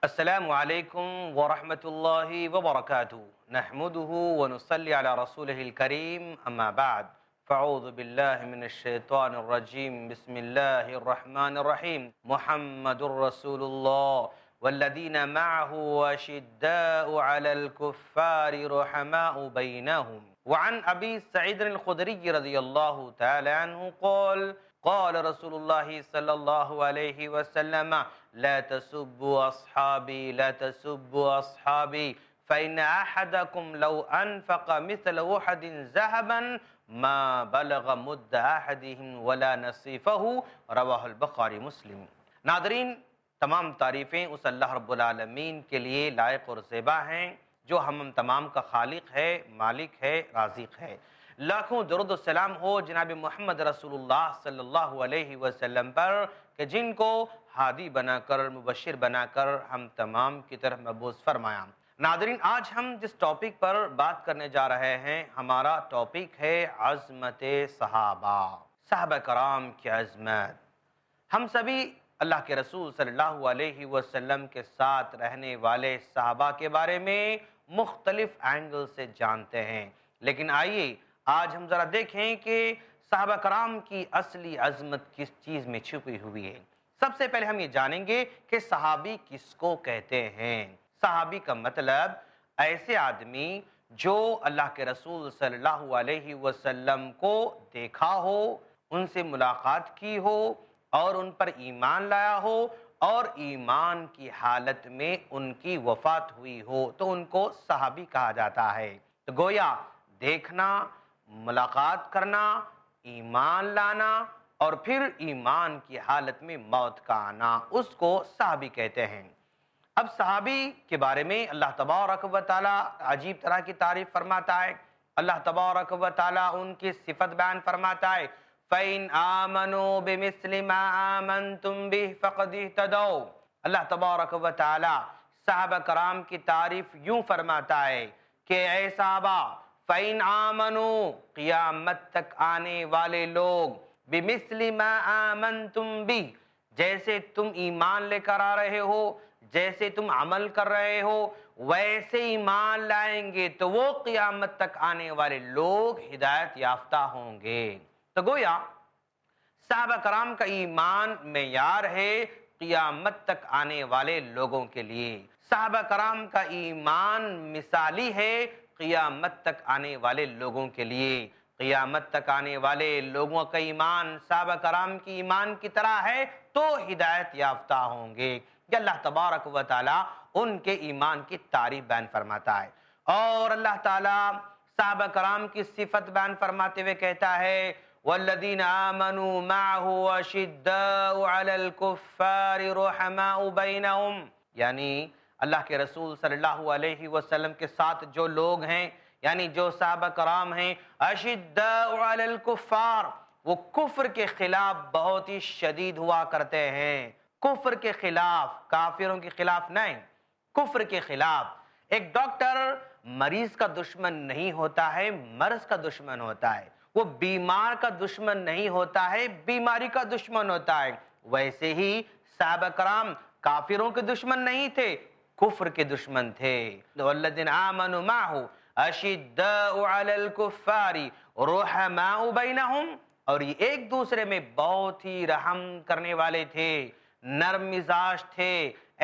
السلام علیکم ورحمۃ اللہ وبرکاتہ نحمده ونصلی علی رسوله الکریم اما بعد فاعوذ باللہ من الشیطان الرجیم بسم اللہ الرحمن الرحیم محمد رسول اللہ والذین معه اشداء علی الكفار رحماء بینہم وعن ابی سعید الخدری رضی اللہ تعالی عنہ قال رسول اللہ صلی اللہ علیہ وسلم لا تسبوا اصحابی لا تسبوا اصحابی فإن أحدكم لو أنفق مثل أحد ذهبا ما بلغ مد أحدهم ولا نصيفه رواہ البخاری مسلم۔ ناظرین، تمام تعریفیں اس اللہ رب العالمین کے لیے لائق اور زیبا ہیں جو ہم تمام کا خالق ہے، مالک ہے، رازق ہے۔ لاکھوں درود و سلام ہو جناب محمد رسول اللہ صلی اللہ علیہ وسلم پر کہ جن کو ہادی بنا کر، مبشر بنا کر ہم تمام کی طرف مبعوث فرمایا۔ ناظرین، آج ہم جس ٹاپک پر بات کرنے جا رہے ہیں، ہمارا ٹاپک ہے عظمت صحابہ، صحابہ کرام کی عظمت۔ ہم سبھی اللہ کے رسول صلی اللہ علیہ وسلم کے ساتھ رہنے والے صحابہ کے بارے میں مختلف اینگل سے جانتے ہیں، لیکن آئیے آج ہم ذرا دیکھیں کہ صحابہ کرام کی اصلی عظمت کس چیز میں چھپی ہوئی ہے۔ سب سے پہلے ہم یہ جانیں گے کہ صحابی کس کو کہتے ہیں۔ صحابی کا مطلب ایسے آدمی جو اللہ کے رسول صلی اللہ علیہ وسلم کو دیکھا ہو، ان سے ملاقات کی ہو اور ان پر ایمان لایا ہو اور ایمان کی حالت میں ان کی وفات ہوئی ہو تو ان کو صحابی کہا جاتا ہے۔ تو گویا دیکھنا، ملاقات کرنا، ایمان لانا اور پھر ایمان کی حالت میں موت کا آنا، اس کو صحابی کہتے ہیں۔ اب صحابی کے بارے میں اللہ تبارک و تعالی عجیب طرح کی تعریف فرماتا ہے۔ اللہ تبارک و تعالی ان کی صفت بیان فرماتا ہے، فَإِنْ آمَنُوا بِمِثْلِ مَا آمَنْتُمْ بِهِ فَقَدِ اهْتَدَوْا۔ اللہ تبارک و تعالی صحابہ کرام کی تعریف یوں فرماتا ہے کہ اے صحابہ، فَإِنْ آمَنُوا، قیامت تک آنے والے لوگ، بِمِثْلِ مَا آمَنْتُمْ بِهِ، جیسے تم ایمان لے کر آ رہے ہو، جیسے تم عمل کر رہے ہو، ویسے ایمان لائیں گے تو وہ قیامت تک آنے والے لوگ ہدایت یافتہ ہوں گے۔ تو گویا صحابہ کرام کا ایمان معیار ہے قیامت تک آنے والے لوگوں کے لیے۔ صحابہ کرام کا ایمان مثالی ہے قیامت تک آنے والے لوگوں کے لیے۔ قیامت تک آنے والے لوگوں کا ایمان صحابہ کرام کی ایمان کی طرح ہے تو ہدایت یافتہ ہوں گے۔ کہ اللہ تبارک و تعالی ان کے ایمان کی تعریف بیان فرماتا ہے، اور اللہ تعالی صحابہ کرام کی صفت بیان فرماتے ہوئے کہتا ہے، وَالَّذِينَ آمَنُوا مَعَهُ أَشِدَّاءُ عَلَى الْكُفَّارِ رُحَمَاءُ بَيْنَهُمْ، یعنی اللہ کے رسول صلی اللہ علیہ وسلم کے ساتھ جو لوگ ہیں، یعنی جو صحابہ کرام ہیں، أَشِدَّاءُ عَلَى الْكُفَّارِ، وہ کفر کے خلاف بہت ہی شدید ہوا کرتے ہیں۔ کفر کے خلاف، کافروں کے خلاف نہیں، کفر کے خلاف۔ ایک ڈاکٹر مریض کا دشمن نہیں ہوتا ہے، مرض کا دشمن ہوتا ہے۔ وہ بیمار کا دشمن نہیں ہوتا ہے، بیماری کا دشمن ہوتا ہے۔ ویسے ہی صحابہ کرام کافروں کے دشمن نہیں تھے، کفر کے دشمن تھے۔ وَالَّذِينَ آمَنُوا مَعَهُ أَشِدَّاءُ عَلَى الْكُفَّارِ رُحَمَاءُ بَيْنَهُمْ، اور یہ ایک دوسرے میں بہت ہی رحم کرنے والے تھے، نرم مزاج تھے،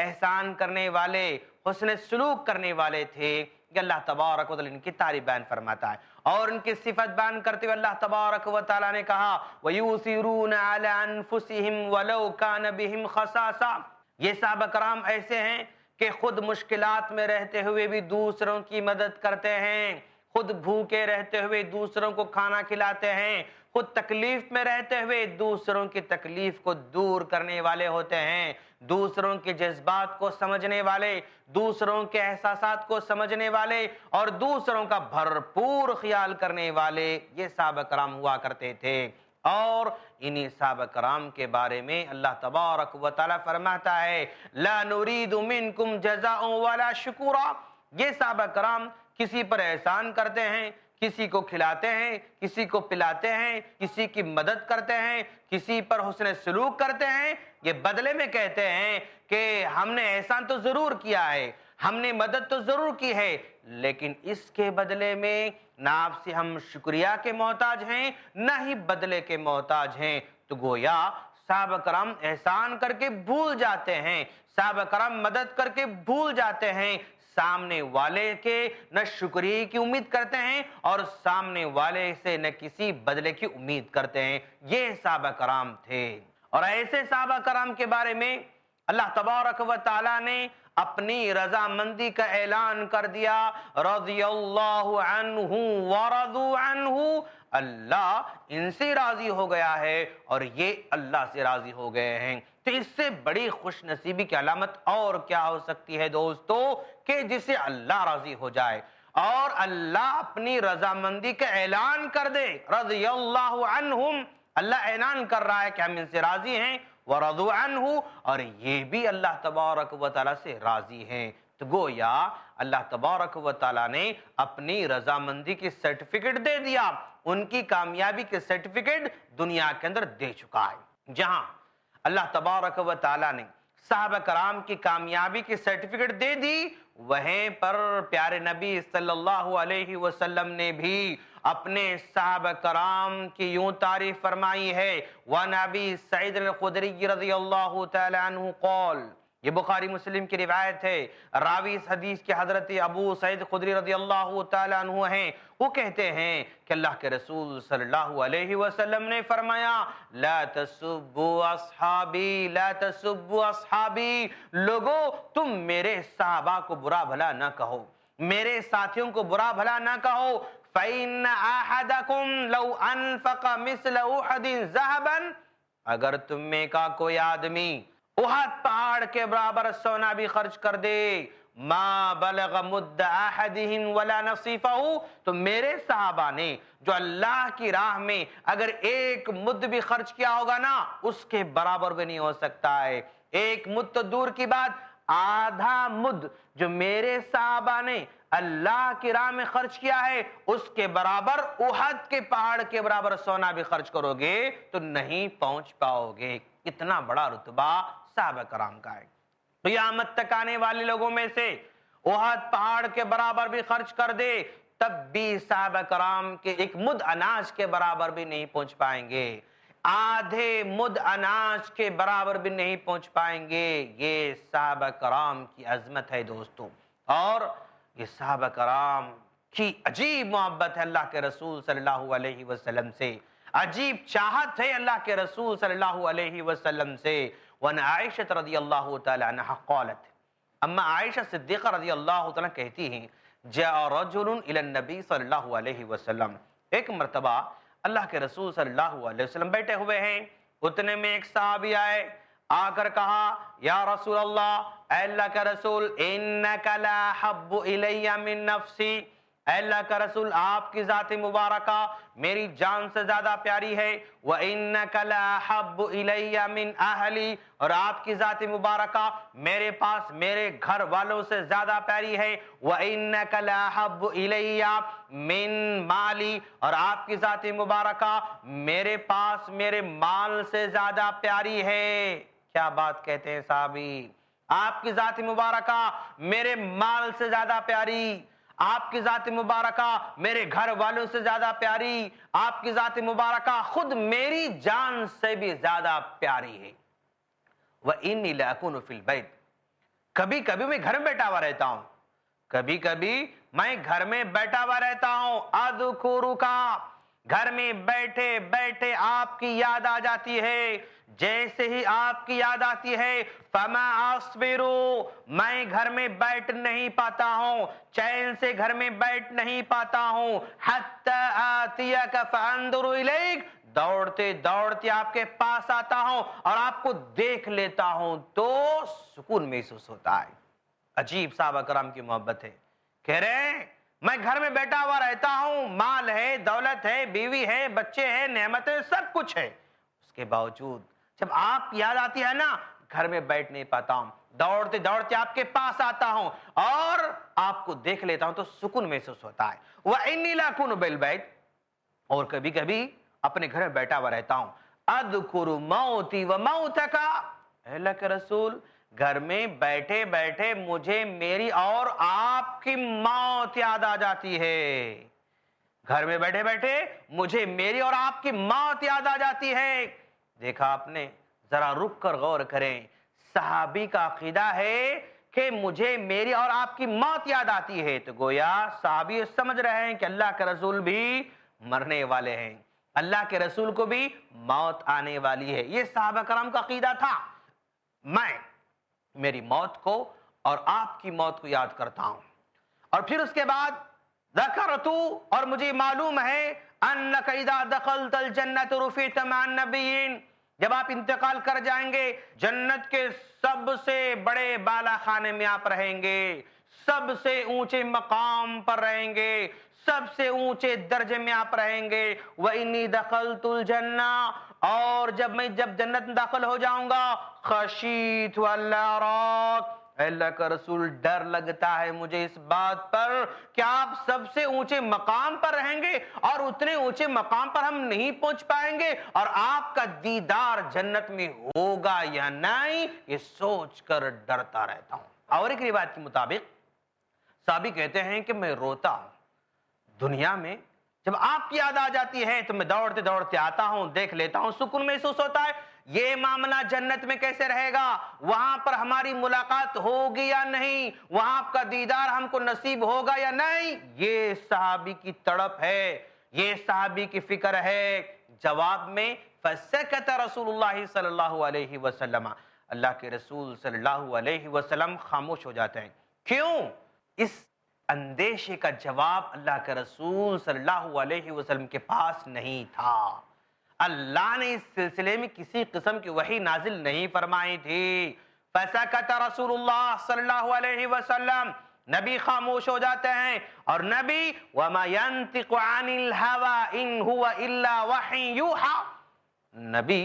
احسان کرنے والے، حسن سلوک کرنے والے تھے۔ کہ اللہ تبارک و تعالی ان کی تعریف بیان فرماتا ہے، اور ان کی صفت بیان کرتے ہوئے اللہ تبارک و تعالی نے کہا، وَيُؤْثِرُونَ عَلَىٰ أَنفُسِهِمْ وَلَوْ كَانَ بِهِمْ خَصَاصَةٌ، یہ صحابہ کرام ایسے ہیں کہ خود مشکلات میں رہتے ہوئے بھی دوسروں کی مدد کرتے ہیں، خود بھوکے رہتے ہوئے دوسروں کو کھانا کھلاتے ہیں، خود تکلیف میں رہتے ہوئے دوسروں کی تکلیف کو دور کرنے والے ہوتے ہیں، دوسروں کے جذبات کو سمجھنے والے، دوسروں کے احساسات کو سمجھنے والے اور دوسروں کا بھرپور خیال کرنے والے، یہ صحابہ کرام ہوا کرتے تھے۔ اور انہی صحابہ کرام کے بارے میں اللہ تبارک و تعالی فرماتا ہے، لا نريد منکم جزاء ولا شکورا، یہ صحابہ کرام کسی پر احسان کرتے ہیں، کسی کو کھلاتے ہیں، کسی کو پلاتے ہیں، کسی کی مدد کرتے ہیں، کسی پر حسن سلوک کرتے ہیں، یہ بدلے میں کہتے ہیں کہ ہم نے احسان تو ضرور کیا ہے، ہم نے مدد تو ضرور کی ہے، لیکن اس کے بدلے میں نہ آپ سے ہم شکریہ کے محتاج ہیں، نہ ہی بدلے کے محتاج ہیں۔ تو گویا صحابہ کرام احسان کر کے بھول جاتے ہیں، صحابہ کرام مدد کر کے بھول جاتے ہیں، سامنے والے کے نہ شکریہ کی امید کرتے ہیں اور سامنے والے سے نہ کسی بدلے کی امید کرتے ہیں۔ یہ صحابہ کرام تھے، اور ایسے صحابہ کرام کے بارے میں اللہ تبارک و تعالیٰ نے اپنی رضامندی کا اعلان کر دیا، رضی اللہ عنہ ورضوا عنہ، اللہ ان سے راضی ہو گیا ہے اور یہ اللہ سے راضی ہو گئے ہیں۔ تو اس سے بڑی خوش نصیبی کی علامت اور کیا ہو سکتی ہے دوستو، کہ جسے اللہ راضی ہو جائے اور اللہ اپنی رضامندی کا اعلان کر دے، رضی اللہ عنہم، اللہ اعلان کر رہا ہے کہ ہم ان سے راضی ہیں، وَرَضُوا عَنْهُ، اور یہ بھی اللہ تبارک و تعالیٰ سے راضی ہیں۔ تو گویا اللہ تبارک و تعالیٰ نے اپنی رضامندی کی سرٹیفکیٹ دے دیا، ان کی کامیابی کے سرٹیفکیٹ دنیا کے اندر دے چکا ہے۔ جہاں اللہ تبارک و تعالیٰ نے صحابہ کرام کی کامیابی کی سرٹیفکیٹ دے دی، وہیں پر پیارے نبی صلی اللہ علیہ وسلم نے بھی اپنے صحابہ کرام کی یوں تعریف فرمائی ہے، وَعَنْ أَبِي سَعِيدٍ الْخُدْرِيِّ رضی اللہ تعالی عنہ قال، یہ بخاری مسلم کی روایت ہے، راوی اس حدیث کے حضرت ابو سعید خدری رضی اللہ تعالی عنہ ہیں، وہ کہتے ہیں کہ اللہ کے رسول صلی اللہ علیہ وسلم نے فرمایا، لا تسبوا اصحابی، لا تسبوا اصحابی، لوگو تم میرے صحابہ کو برا بھلا نہ کہو، میرے ساتھیوں کو برا بھلا نہ کہو، فَإِنَّ أَحَدَكُمْ لَوْ أَنفَقَ مِثْلَ أُحْدٍ ذَهَبًا، اگر تم میں کا کوئی آدمی احد پہاڑ کے برابر سونا بھی خرچ کر دے، ما بلغ مد احدہم ولا نصیفہ، تو میرے صحابہ نے جو اللہ کی راہ میں اگر ایک مد بھی خرچ کیا ہوگا نا، اس کے برابر بھی نہیں ہو سکتا ہے۔ ایک مد تو دور کی بات، آدھا مد جو میرے صحابہ نے اللہ کی راہ میں خرچ کیا ہے، اس کے برابر احد کے پہاڑ کے برابر سونا بھی خرچ کرو گے تو نہیں پہنچ پاؤ گے۔ اتنا بڑا رتبہ صحابہ کرام کا ہے۔ قیامت تک آنے والے لوگوں میں سے احد پہاڑ کے برابر بھی خرچ کر دے، تب بھی صحابہ کرام کے ایک مد اناج کے برابر بھی نہیں پہنچ پائیں گے، آدھے مد اناج کے برابر بھی نہیں پہنچ پائیں گے۔ یہ صحابہ کرام کی عظمت ہے دوستو، اور یہ صحابہ کرام کی عجیب محبت ہے اللہ کے رسول صلی اللہ علیہ وسلم سے، عجیب چاہت ہے اللہ کے رسول صلی اللہ علیہ وسلم سے۔ وَأَنْ عَائِشَةَ رضی اللہ تعالی عنہ قالت، اما عائشہ صدیقہ رضی اللہ تعالی کہتی ہیں، جاء رجل الى النبی صلی اللہ علیہ وسلم، ایک مرتبہ اللہ کے رسول صلی اللہ علیہ وسلم بیٹھے ہوئے ہیں، اتنے میں ایک صحابی آئے، آ کر کہا، یا رسول اللہ، اے اللہ کا رسول، اِنَّكَ لَا حَبُّ إِلَيَّ مِن نَفْسِي، اے اللہ کا رسول آپ کی ذات مبارکہ میری جان سے زیادہ پیاری ہے، وَإِنَّكَ لَأَحَبُّ إِلَيَّ مِنْ أَهْلِي، اور آپ کی ذات مبارکہ میرے پاس میرے گھر والوں سے زیادہ پیاری ہے، وَإِنَّكَ لَأَحَبُّ إِلَيَّ مِنْ مَالِي، اور آپ کی ذات مبارکہ میرے پاس میرے مال سے زیادہ پیاری ہے۔ کیا بات کہتے ہیں صحابی، آپ کی ذات مبارکہ میرے مال سے زیادہ پیاری، آپ کی ذات مبارکہ میرے گھر والوں سے زیادہ پیاری، آپ کی ذات مبارکہ خود میری جان سے بھی زیادہ پیاری ہے۔ وَإِنِّي لَأَكُونُ فِي الْبَيْتِ، کبھی کبھی میں گھر میں بیٹھا ہوا رہتا ہوں، کبھی کبھی میں گھر میں بیٹھا ہوا رہتا ہوں، أَذْكُرُكَ، گھر میں بیٹھے بیٹھے آپ کی یاد آ جاتی ہے، جیسے ہی آپ کی یاد آتی ہے، فَمَا أَصْبِرُ، میں گھر میں بیٹھ نہیں پاتا ہوں، چین سے گھر میں بیٹھ نہیں پاتا ہوں، حَتَّى آتِيَكَ فَأَنْظُرُ إِلَيْكَ، دوڑتے دوڑتے آپ کے پاس آتا ہوں اور آپ کو دیکھ لیتا ہوں تو سکون محسوس ہوتا ہے۔ عجیب صحابہ کرام کی محبت ہے، کہہ رہے ہیں میں گھر میں بیٹھا ہوا رہتا ہوں، مال ہے، دولت ہے، بیوی ہے، بچے ہیں، نعمتیں، سب کچھ ہے، اس کے باوجود جب آپ کی یاد آتی ہے نا، گھر میں بیٹھ نہیں پاتا ہوں، دوڑتے دوڑتے آپ کے پاس آتا ہوں اور آپ کو دیکھ لیتا ہوں تو سکون محسوس ہوتا ہے۔ وَإِنِّي لَأَكُونُ بِالْبَيْتِ، اور کبھی کبھی اپنے گھر میں بیٹھا ہوا رہتا ہوں، اذکر موتی و موتک، اے اللہ کے رسول گھر میں بیٹھے بیٹھے مجھے میری اور آپ کی موت یاد آ جاتی ہے۔ گھر میں بیٹھے بیٹھے مجھے میری اور آپ کی موت یاد آ جاتی ہے۔ دیکھا آپ نے، ذرا رک کر غور کریں، صحابی کا عقیدہ ہے کہ مجھے میری اور آپ کی موت یاد آتی ہے، تو گویا صحابی سمجھ رہے ہیں کہ اللہ کے رسول بھی مرنے والے ہیں، اللہ کے رسول کو بھی موت آنے والی ہے۔ یہ صحابہ کرام کا عقیدہ تھا۔ میں میری موت کو اور آپ کی موت کو یاد کرتا ہوں، اور پھر اس کے بعد ذکرت، اور مجھے معلوم ہے انک اذا دخلت الجنت رفعت مع النبیین، جب آپ انتقال کر جائیں گے جنت کے سب سے بڑے بالا خانے میں آپ رہیں گے، سب سے اونچے مقام پر رہیں گے، سب سے اونچے درجے میں آپ رہیں گے۔ وَإِنِّي دَخَلْتُ الْجَنَّةَ، اور جب میں جنت میں داخل ہو جاؤں گا، خشیت اللہ راک، اے اللہ کا رسول ڈر لگتا ہے مجھے اس بات پر کہ آپ سب سے اونچے مقام پر رہیں گے اور اتنے اونچے مقام پر ہم نہیں پہنچ پائیں گے، اور آپ کا دیدار جنت میں ہوگا یا نہیں، یہ سوچ کر ڈرتا رہتا ہوں۔ اور ایک روایت کے مطابق صحابی کہتے ہیں کہ میں روتا ہوں دنیا میں، جب آپ کی یاد آ جاتی ہے تو میں دوڑتے دوڑتے آتا ہوں، دیکھ لیتا ہوں، سکون محسوس ہوتا ہے۔ یہ معاملہ جنت میں کیسے رہے گا؟ وہاں پر ہماری ملاقات ہوگی یا نہیں؟ وہاں آپ کا دیدار ہم کو نصیب ہوگا یا نہیں؟ یہ صحابی کی تڑپ ہے، یہ صحابی کی فکر ہے۔ جواب میں فسکت رسول اللہ صلی اللہ علیہ وسلم، اللہ کے رسول صلی اللہ علیہ وسلم خاموش ہو جاتے ہیں۔ کیوں؟ اس اندیشے کا جواب اللہ کے رسول صلی اللہ علیہ وسلم کے پاس نہیں تھا۔ اللہ نے اس سلسلے میں کسی قسم کی وحی نازل نہیں فرمائی تھی۔ فسکت رسول اللہ صلی اللہ علیہ وسلم، نبی خاموش ہو جاتے ہیں، اور نبی وَمَا يَنْتِقُ عَنِ الْهَوَىٰ إِنْ هُوَ إِلَّا وَحْيٌ يُوحَىٰ، نبی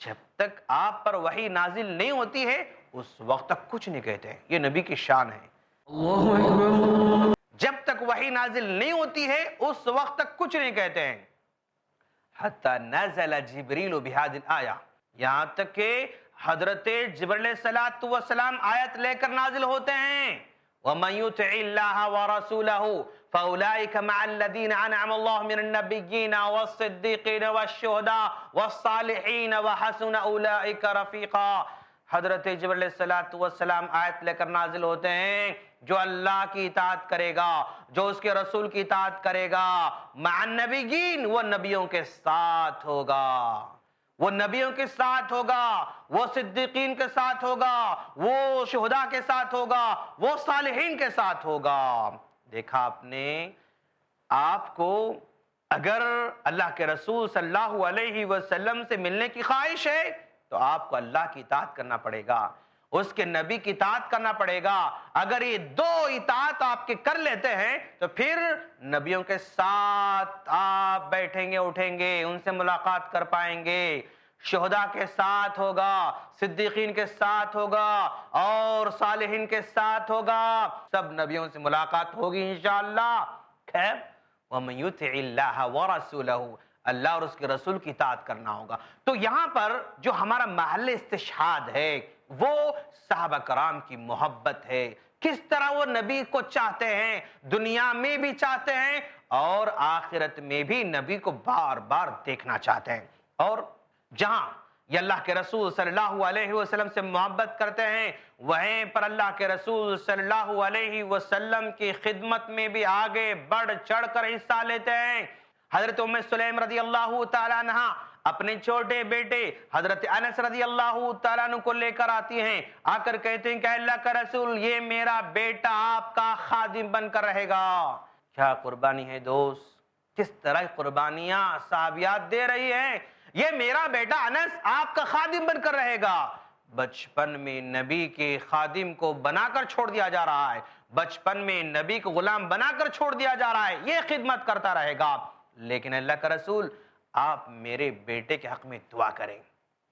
جب تک آپ پر وحی نازل نہیں ہوتی ہے اس وقت تک کچھ نہیں کہتے ہیں۔ یہ نبی کی شان ہے۔ اللہ اکبر، جب تک وحی نازل نہیں ہوتی ہے اس وقت تک کچھ نہیں کہتے ہیں۔ حتی نزل جبریل بہذه الآیہ، یہاں تک کہ حضرت جبریل علیہ السلام آیت لے کر نازل ہوتے ہیں۔ وَمَن يُطِعِ اللَّهَ وَرَسُولَهُ فَأُولَٰئِكَ مَعَ الَّذِينَ أَنْعَمَ اللَّهُ مِنَ النَّبِيِّينَ وَالصِّدِّيقِينَ وَالشُّهَدَاءِ وَالصَّالِحِينَ وَحَسُنَ أُولَٰئِكَ رَفِيقًا۔ حضرت جبریل علیہ السلام آیت لے کر نازل ہوتے ہیں، جو اللہ کی اطاعت کرے گا، جو اس کے رسول کی اطاعت کرے گا، مع النبیین، وہ نبیوں کے ساتھ ہوگا، وہ نبیوں کے ساتھ ہوگا، وہ صدیقین کے ساتھ ہوگا، وہ شہداء کے ساتھ ہوگا، وہ صالحین کے ساتھ ہوگا۔ دیکھا آپ نے، آپ کو اگر اللہ کے رسول صلی اللہ علیہ وسلم سے ملنے کی خواہش ہے تو آپ کو اللہ کی اطاعت کرنا پڑے گا، اس کے نبی کی اطاعت کرنا پڑے گا۔ اگر یہ دو اطاعت آپ کے کر لیتے ہیں تو پھر نبیوں کے ساتھ آپ بیٹھیں گے، اٹھیں گے، ان سے ملاقات کر پائیں گے، شہداء کے ساتھ ہوگا، صدیقین کے ساتھ ہوگا، اور صالحین کے ساتھ ہوگا، سب نبیوں سے ملاقات ہوگی انشاءاللہ۔ خیر، وَمَن يُطِعِ اللَّهَ وَرَسُولَهُ، اللہ اور اس کے رسول کی اطاعت کرنا ہوگا۔ تو یہاں پر جو ہمارا محل استشہاد ہے وہ صحابہ کرام کی محبت ہے، کس طرح وہ نبی کو چاہتے ہیں، دنیا میں بھی چاہتے ہیں اور آخرت میں بھی نبی کو بار بار دیکھنا چاہتے ہیں۔ اور جہاں یہ اللہ کے رسول صلی اللہ علیہ وسلم سے محبت کرتے ہیں، وہیں پر اللہ کے رسول صلی اللہ علیہ وسلم کی خدمت میں بھی آگے بڑھ چڑھ کر حصہ لیتے ہیں۔ حضرت ام سلیم رضی اللہ تعالیٰ عنہ اپنے چھوٹے بیٹے حضرت انس رضی اللہ تعالیٰ عنہ کو لے کر آتی ہیں، آ کر کہتے ہیں کہ اللہ کا رسول یہ میرا بیٹا آپ کا خادم بن کر رہے گا۔ کیا قربانی ہے دوست، کس طرح قربانیاں صحابیات دے رہی ہیں۔ یہ میرا بیٹا انس آپ کا خادم بن کر رہے گا۔ بچپن میں نبی کے خادم کو بنا کر چھوڑ دیا جا رہا ہے، بچپن میں نبی کو غلام بنا کر چھوڑ دیا جا رہا ہے، یہ خدمت کرتا رہے گا، لیکن اللہ کا رسول آپ میرے بیٹے کے حق میں دعا کریں۔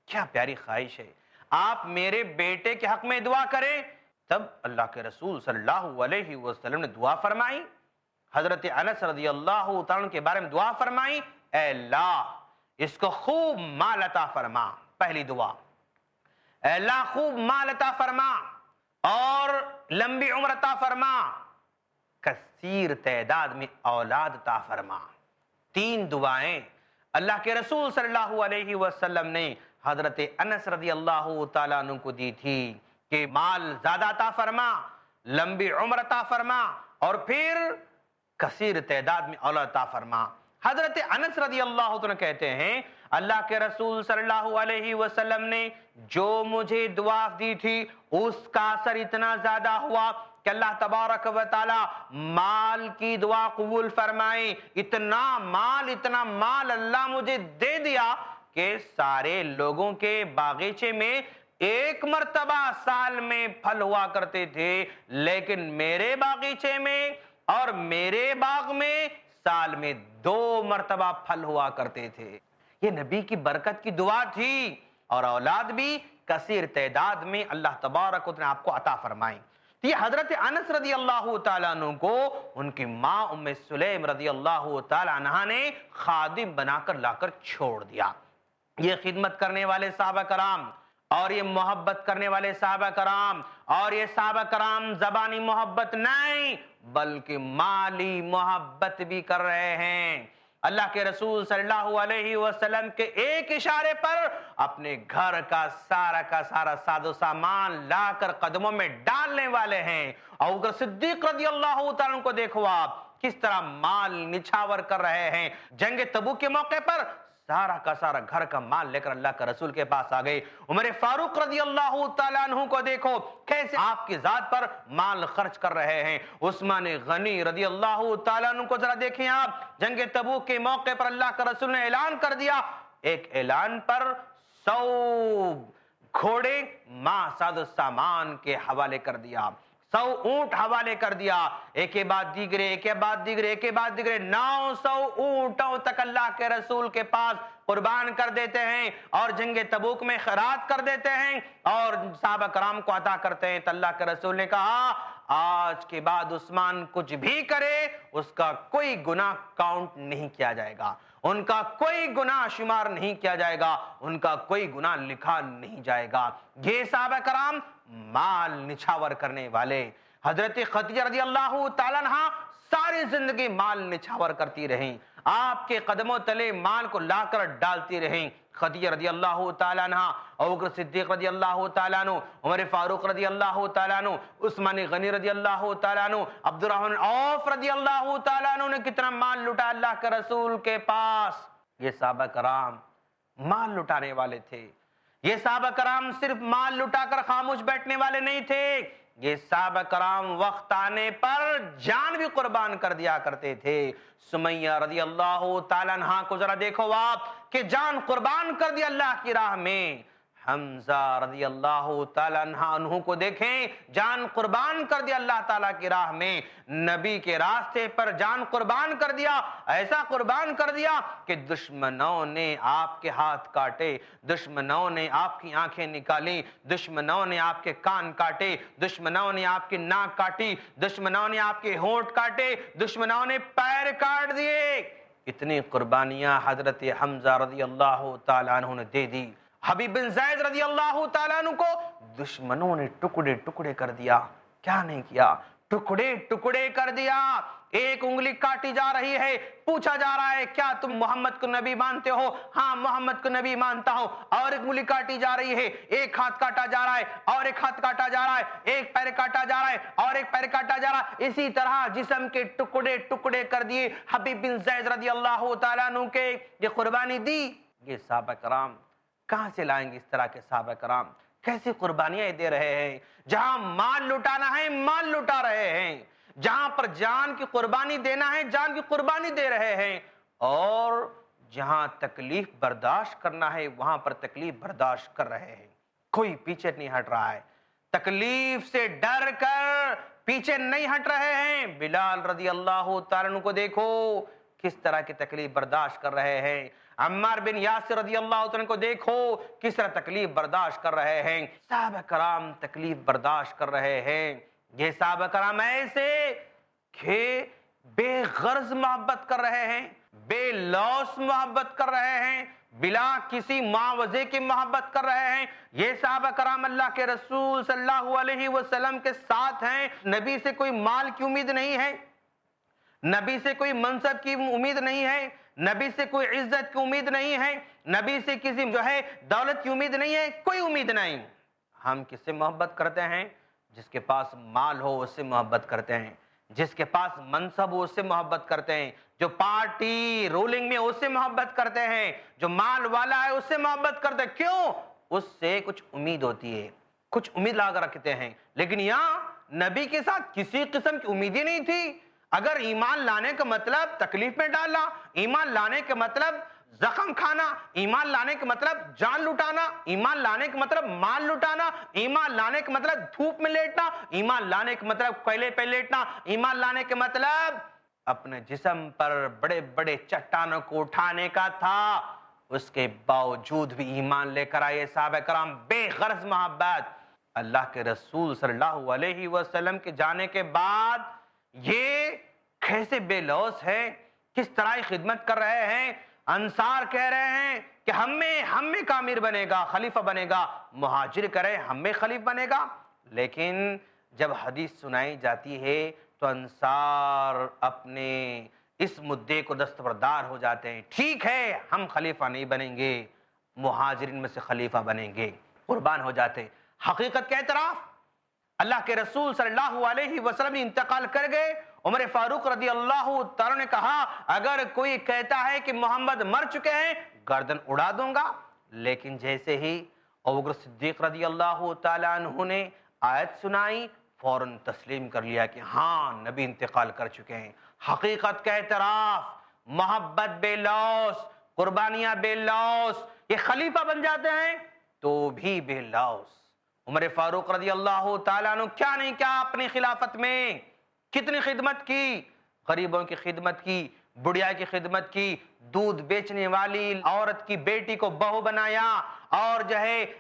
کیا پیاری خواہش ہے، آپ میرے بیٹے کے حق میں دعا کریں۔ تب اللہ کے رسول صلی اللہ علیہ وسلم نے دعا فرمائی، حضرت انس رضی اللہ تعالیٰ کے بارے میں دعا فرمائی، اے اللہ اس کو خوب مال عطا فرما۔ پہلی دعا، اے اللہ خوب مال عطا فرما اور لمبی عمر عطا فرما، کثیر تعداد میں اولاد عطا فرما۔ تین دعائیں اللہ کے رسول صلی اللہ علیہ وسلم نے حضرت انس رضی اللہ تعالیٰ عنہ کو دی تھی کہ مال زیادہ عطا فرما، لمبی عمر عطا فرما اور پھر کثیر تعداد میں اولاد عطا فرما۔ حضرت انس رضی اللہ عنہ کہتے ہیں اللہ کے رسول صلی اللہ علیہ وسلم نے جو مجھے دعا دی تھی اس کا اثر اتنا زیادہ ہوا کہ اللہ تبارک و تعالی مال کی دعا قبول فرمائے۔ اتنا مال اللہ مجھے دے دیا کہ سارے لوگوں کے باغیچے میں ایک مرتبہ سال میں پھل ہوا کرتے تھے، لیکن میرے باغیچے میں اور میرے باغ میں سال میں 2 مرتبہ پھل ہوا کرتے تھے۔ یہ نبی کی برکت کی دعا تھی اور اولاد بھی کثیر تعداد میں اللہ تبارک و تعالی آپ کو عطا فرمائیں۔ یہ حضرت انس رضی اللہ تعالیٰ عنہ کو ان کی ماں ام سلیم رضی اللہ تعالیٰ عنہ نے خادم بنا کر لا کر چھوڑ دیا۔ یہ خدمت کرنے والے صحابہ کرام اور یہ محبت کرنے والے صحابہ کرام اور یہ صحابہ کرام زبانی محبت نہیں بلکہ مالی محبت بھی کر رہے ہیں۔ اللہ کے رسول صلی اللہ علیہ وسلم کے ایک اشارے پر اپنے گھر کا سارا ساز و سامان لا کر قدموں میں ڈالنے والے ہیں۔ ابو بکر صدیق رضی اللہ تعالیٰ کو دیکھو آپ کس طرح مال نچھاور کر رہے ہیں۔ جنگ تبوک کے موقع پر سارا کا سارا گھر کا مال لے کر اللہ کا رسول کے پاس آ گئے۔ عمر فاروق رضی اللہ تعالیٰ عنہ کو دیکھو کیسے آپ کی ذات پر مال خرچ کر رہے ہیں۔ عثمان غنی رضی اللہ تعالیٰ عنہ کو ذرا دیکھیں آپ، جنگ تبوک کے موقع پر اللہ کا رسول نے اعلان کر دیا، ایک اعلان پر 100 گھوڑے ماں ساز و سامان کے حوالے کر دیا، 100 اونٹ حوالے کر دیا، ایک کے بعد دیگرے 900 اونٹوں تک اللہ کے رسول کے پاس قربان کر دیتے ہیں اور جنگ تبوک میں خیرات کر دیتے ہیں اور صحابہ کرام کو عطا کرتے ہیں۔ تو اللہ کے رسول نے کہا آج کے بعد عثمان کچھ بھی کرے اس کا کوئی گناہ کاؤنٹ نہیں کیا جائے گا، ان کا کوئی گناہ شمار نہیں کیا جائے گا، ان کا کوئی گناہ لکھا نہیں جائے گا۔ یہ صحابہ کرام مال نچھاور کرنے والے۔ حضرت خدیجہ رضی اللہ تعالیٰ عنہ ساری زندگی مال نچھاور کرتی رہیں، آپ کے قدموں تلے مال کو لا کر ڈالتی رہیں۔ خدیجہ رضی اللہ تعالیٰ عنہ، ابو بکر صدیق رضی اللہ تعالیٰ عنہ، عمر فاروق رضی اللہ تعالیٰ عنہ، عثمان غنی رضی اللہ تعالیٰ عنہ، عبد الرحمن عوف رضی اللہ تعالیٰ عنہ نے کتنا مال لٹا اللہ کے رسول کے پاس۔ یہ صحابہ کرام مال لٹانے والے تھے۔ یہ صحابہ کرام صرف مال لٹا کر خاموش بیٹھنے والے نہیں تھے، یہ صحابہ کرام وقت آنے پر جان بھی قربان کر دیا کرتے تھے۔ سمیہ رضی اللہ تعالیٰ عنہ کو ذرا دیکھو آپ کہ جان قربان کر دیا اللہ کی راہ میں۔ حمزہ رضی اللہ تعالیٰ عنہ کو دیکھیں، جان قربان کر دیا اللہ تعالیٰ کی راہ میں، نبی کے راستے پر جان قربان کر دیا، ایسا قربان کر دیا کہ دشمنوں نے آپ کے ہاتھ کاٹے، دشمنوں نے آپ کی آنکھیں نکالی، دشمنوں نے آپ کے کان کاٹے، دشمنوں نے آپ کی ناک کاٹی، دشمنوں نے آپ کے ہونٹ کاٹے، دشمنوں نے پیر کاٹ دیے۔ اتنی قربانیاں حضرت حمزہ رضی اللہ تعالیٰ عنہ نے دے دی۔ حبیب بن زید رضی اللہ تعالیٰ عنہ کو دشمنوں نے ٹکڑے ٹکڑے کر دیا، کیا نہیں کیا، ٹکڑے ٹکڑے کر دیا۔ ایک انگلی کاٹی جا رہی ہے، پوچھا جا رہا ہے کیا تم محمد کو نبی مانتے ہو؟ ہاں محمد کو نبی مانتا ہوں۔ اور ایک انگلی کاٹی جا رہی ہے، ایک ہاتھ کاٹا جا رہا ہے اور ایک ہاتھ کاٹا جا رہا ہے، ایک پیر کاٹا جا رہا ہے اور ایک پیر کاٹا جا رہا ہے، اسی طرح جسم کے ٹکڑے ٹکڑے کر دیے۔ حبیب بن زید رضی اللہ تعالیٰ عنہ کے یہ قربانی دی۔ یہ صحابہ کرام کہاں سے لائیں گے؟ اس طرح کے صحابہ کرام کیسے قربانیاں دے رہے ہیں؟ جہاں مال لٹانا ہے مال لٹا رہے ہیں، جہاں پر جان کی قربانی دینا ہے جان کی قربانی دے رہے ہیں، اور جہاں تکلیف برداشت کرنا ہے وہاں پر تکلیف برداشت کر رہے ہیں۔ کوئی پیچھے نہیں ہٹ رہا ہے، تکلیف سے ڈر کر پیچھے نہیں ہٹ رہے ہیں۔ بلال رضی اللہ تعالیٰ عنہ کو دیکھو کس طرح کی تکلیف برداشت کر رہے ہیں. عمار بن یاسر رضی اللہ عنہ کو دیکھو کس طرح تکلیف برداشت کر رہے ہیں. صحابہ کرام تکلیف برداشت کر رہے ہیں. یہ صحابہ کرام ایسے کہ بے غرض محبت کر رہے ہیں, بے لوث محبت کر رہے ہیں, بلا کسی معاوضے کی محبت کر رہے ہیں. یہ صحابہ کرام اللہ کے رسول صلی اللہ علیہ وسلم کے ساتھ ہیں. نبی سے کوئی مال کی امید نہیں ہے, نبی سے کوئی منصب کی امید نہیں ہے, نبی سے کوئی عزت کی امید نہیں ہے, نبی سے کسی دولت کی امید نہیں ہے, کوئی امید نہیں. ہم کس سے محبت کرتے ہیں؟ جس کے پاس مال ہو اس سے محبت کرتے ہیں, جس کے پاس منصب ہو اس سے محبت کرتے ہیں, جو پارٹی رولنگ میں اس سے محبت کرتے ہیں, جو مال والا ہے اس سے محبت کرتے ہیں. کیوں؟ اس سے کچھ امید ہوتی ہے, کچھ امید لا کر رکھتے ہیں. لیکن یہاں نبی کے ساتھ کسی قسم کی امید ہی نہیں تھی. اگر ایمان لانے کا مطلب تکلیف میں ڈالنا, ایمان لانے کا مطلب زخم کھانا, ایمان لانے کا مطلب جان لٹانا, ایمان لانے کا مطلب مال لٹانا, ایمان لانے کا مطلب دھوپ میں لیٹنا, ایمان لانے کا مطلب کوئلے پہ لیٹنا, ایمان لانے کا مطلب اپنے جسم پر بڑے بڑے چٹانوں کو اٹھانے کا تھا, اس کے باوجود بھی ایمان لے کر آئے صحابہ کرام بے غرض محبت. اللہ کے رسول صلی اللہ علیہ وسلم کے جانے کے بعد یہ کیسے بے لوث ہے, کس طرح خدمت کر رہے ہیں. انصار کہہ رہے ہیں کہ ہم میں کا امیر بنے گا, خلیفہ بنے گا. مہاجر کرے ہم میں خلیفہ بنے گا. لیکن جب حدیث سنائی جاتی ہے تو انصار اپنے اس مدعے کو دستبردار ہو جاتے ہیں. ٹھیک ہے ہم خلیفہ نہیں بنیں گے, مہاجرین میں سے خلیفہ بنیں گے, قربان ہو جاتے. حقیقت کا اعتراف, اللہ کے رسول صلی اللہ علیہ وسلم انتقال کر گئے. عمر فاروق رضی اللہ تعالیٰ نے کہا اگر کوئی کہتا ہے کہ محمد مر چکے ہیں گردن اڑا دوں گا. لیکن جیسے ہی ابوبکر صدیق رضی اللہ تعالیٰ عنہ نے آیت سنائی فوراً تسلیم کر لیا کہ ہاں نبی انتقال کر چکے ہیں. حقیقت کا اعتراف, محبت بے لوث, قربانیاں بے لوث, یہ خلیفہ بن جاتے ہیں تو بھی بے لوث. عمر فاروق رضی اللہ تعالیٰ عنہ کیا نہیں کیا اپنی خلافت میں, کتنی خدمت کی, غریبوں کی خدمت کی, بڑھیا کی خدمت کی, دودھ بیچنے والی عورت کی بیٹی کو بہو بنایا, اور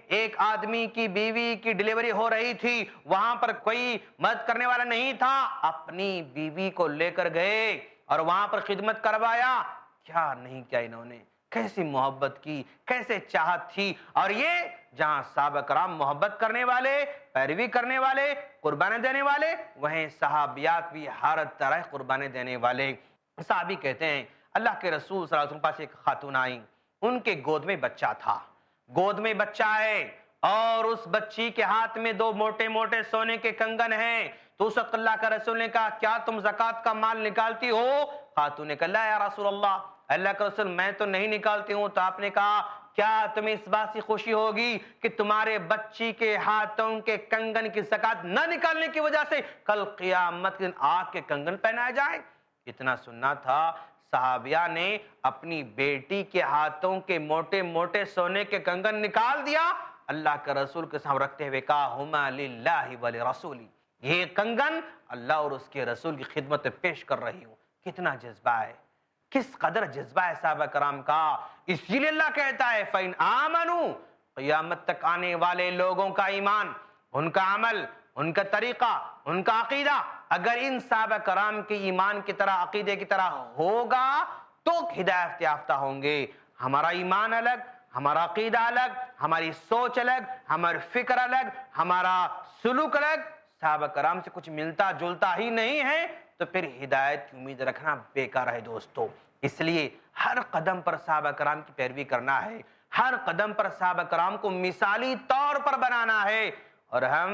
ایک آدمی کی بیوی کی ڈیلیوری ہو رہی تھی, وہاں پر کوئی مدد کرنے والا نہیں تھا, اپنی بیوی کو لے کر گئے اور وہاں پر خدمت کروایا. کیا نہیں کیا انہوں نے, کیسی محبت کی, کیسے چاہت تھی. اور یہ جہاں صحابہ کرام محبت کرنے والے, پیروی کرنے والے, قربانیں دینے والے, وہیں صحابیات بھی ہر طرح قربانیں دینے والے. صحابی کہتے ہیں اللہ کے رسول صلی اللہ علیہ وسلم پاس ایک خاتون آئی, ان کے گود میں بچہ تھا, گود میں بچہ ہے اور اس بچی کے ہاتھ میں 2 موٹے موٹے سونے کے کنگن ہیں. تو اس وقت اللہ کا رسول نے کہا کیا تم زکوٰۃ کا مال نکالتی ہو؟ خاتون نے کہا لا یا رسول اللہ, اللہ کا رسول میں تو نہیں نکالتی ہوں. تو آپ نے کہا کیا تمہیں اس بات سے خوشی ہوگی کہ تمہارے بچی کے ہاتھوں کے کنگن کی زکوٰۃ نہ نکالنے کی وجہ سے کل قیامت کے دن آگ کے کنگن پہنائے جائیں؟ اتنا سننا تھا, صحابیہ نے اپنی بیٹی کے ہاتھوں کے موٹے موٹے سونے کے کنگن نکال دیا, اللہ کا رسول کے سامنے رکھتے ہوئے کہا ہما للہ ولرسولی, یہ کنگن اللہ اور اس کے رسول کی خدمت پیش کر رہی ہوں. کتنا جذبہ ہے, کس قدر جذبہ ہے صحابہ کرام کا. اسی لیے اللہ کہتا ہے فَإِنْ آمَنُوا, قیامت تک آنے والے لوگوں کا ایمان, ان کا عمل, ان کا طریقہ, ان کا عقیدہ اگر ان صحابہ کرام کے ایمان کی طرح, عقیدے کی طرح ہوگا تو ہدایت یافتہ ہوں گے. ہمارا ایمان الگ, ہمارا عقیدہ الگ, ہماری سوچ الگ, ہماری فکر الگ, ہمارا سلوک الگ, صحابہ کرام سے کچھ ملتا جلتا ہی نہیں ہے, تو پھر ہدایت کی امید رکھنا بیکار ہے دوستو. اس لیے ہر قدم پر صحابہ کرام کی پیروی کرنا ہے, ہر قدم پر صحابہ کرام کو مثالی طور پر بنانا ہے, اور ہم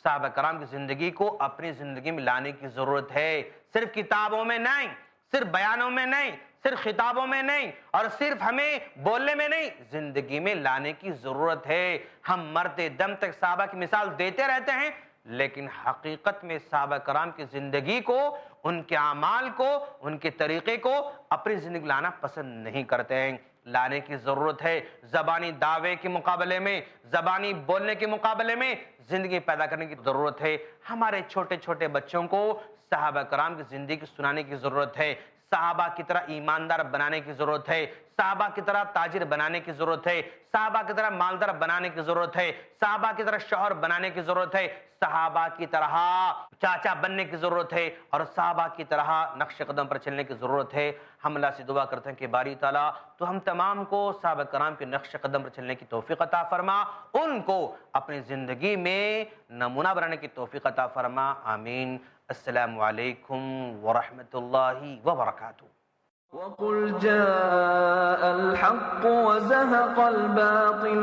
صحابہ کرام کی زندگی کو اپنی زندگی میں لانے کی ضرورت ہے. صرف کتابوں میں نہیں, صرف بیانوں میں نہیں, صرف خطابوں میں نہیں, اور صرف ہمیں بولنے میں نہیں, زندگی میں لانے کی ضرورت ہے. ہم مرتے دم تک صحابہ کی مثال دیتے رہتے ہیں, لیکن حقیقت میں صحابہ کرام کی زندگی کو, ان کے اعمال کو, ان کے طریقے کو اپنی زندگی لانا پسند نہیں کرتے ہیں. لانے کی ضرورت ہے. زبانی دعوے کے مقابلے میں, زبانی بولنے کے مقابلے میں زندگی پیدا کرنے کی ضرورت ہے. ہمارے چھوٹے چھوٹے بچوں کو صحابہ کرام کی زندگی سنانے کی ضرورت ہے. صحابہ کی طرح ایماندار بنانے کی ضرورت ہے، صحابہ کی طرح تاجر بنانے کی ضرورت ہے، صحابہ کی طرح مالدار بنانے کی ضرورت ہے، صحابہ کی طرح شوہر بنانے کی ضرورت ہے، صحابہ کی طرح چاچا بننے کی ضرورت ہے، اور صحابہ کی طرح نقش قدم پر چلنے کی ضرورت ہے۔ ہم اللہ سے دعا کرتے ہیں کہ باری تعالیٰ تو ہم تمام کو صحابہ کرام کے نقش قدم پر چلنے کی توفیق عطا فرما، ان کو اپنی زندگی میں نمونہ بنانے کی توفیق عطا فرما، آمین۔ السلام علیکم ورحمۃ اللہ وبرکاتہ۔ وَقُلْ جَاءَ الْحَقُّ وَزَهَقَ الْبَاطِلُ